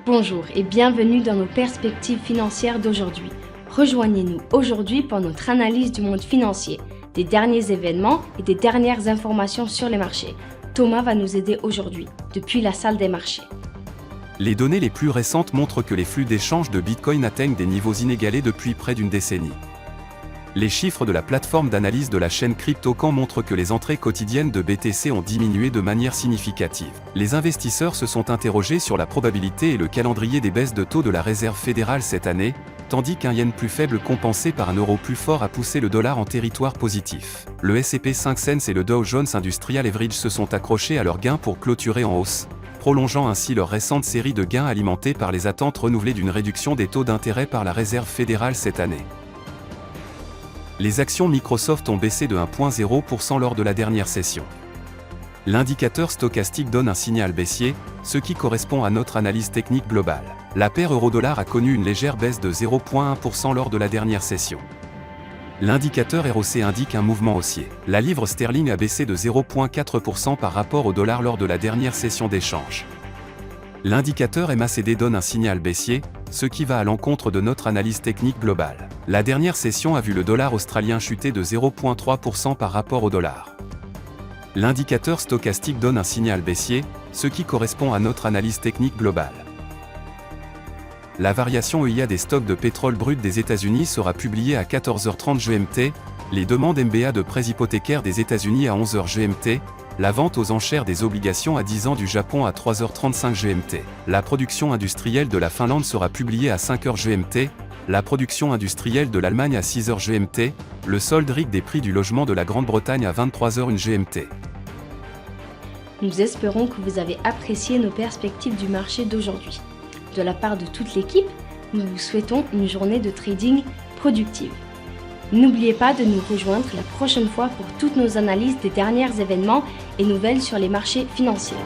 Bonjour et bienvenue dans nos perspectives financières d'aujourd'hui. Rejoignez-nous aujourd'hui pour notre analyse du monde financier, des derniers événements et des dernières informations sur les marchés. Thomas va nous aider aujourd'hui, depuis la salle des marchés. Les données les plus récentes montrent que les flux d'échange de Bitcoin atteignent des niveaux inégalés depuis près d'une décennie. Les chiffres de la plateforme d'analyse de la chaîne CryptoCan montrent que les entrées quotidiennes de BTC ont diminué de manière significative. Les investisseurs se sont interrogés sur la probabilité et le calendrier des baisses de taux de la Réserve fédérale cette année, tandis qu'un yen plus faible compensé par un euro plus fort a poussé le dollar en territoire positif. Le S&P 500 et le Dow Jones Industrial Average se sont accrochés à leurs gains pour clôturer en hausse, prolongeant ainsi leur récente série de gains alimentés par les attentes renouvelées d'une réduction des taux d'intérêt par la Réserve fédérale cette année. Les actions Microsoft ont baissé de 1,0% lors de la dernière session. L'indicateur stochastique donne un signal baissier, ce qui correspond à notre analyse technique globale. La paire euro-dollar a connu une légère baisse de 0,1% lors de la dernière session. L'indicateur ROC indique un mouvement haussier. La livre sterling a baissé de 0,4% par rapport au dollar lors de la dernière session d'échange. L'indicateur MACD donne un signal baissier, ce qui va à l'encontre de notre analyse technique globale. La dernière session a vu le dollar australien chuter de 0,3% par rapport au dollar. L'indicateur stochastique donne un signal baissier, ce qui correspond à notre analyse technique globale. La variation EIA des stocks de pétrole brut des États-Unis sera publiée à 14h30 GMT, les demandes MBA de prêts hypothécaires des États-Unis à 11h GMT, la vente aux enchères des obligations à 10 ans du Japon à 3h35 GMT. La production industrielle de la Finlande sera publiée à 5h GMT, la production industrielle de l'Allemagne à 6h GMT, le solde RIC des prix du logement de la Grande-Bretagne à 23h GMT. Nous espérons que vous avez apprécié nos perspectives du marché d'aujourd'hui. De la part de toute l'équipe, nous vous souhaitons une journée de trading productive. N'oubliez pas de nous rejoindre la prochaine fois pour toutes nos analyses des derniers événements et nouvelles sur les marchés financiers.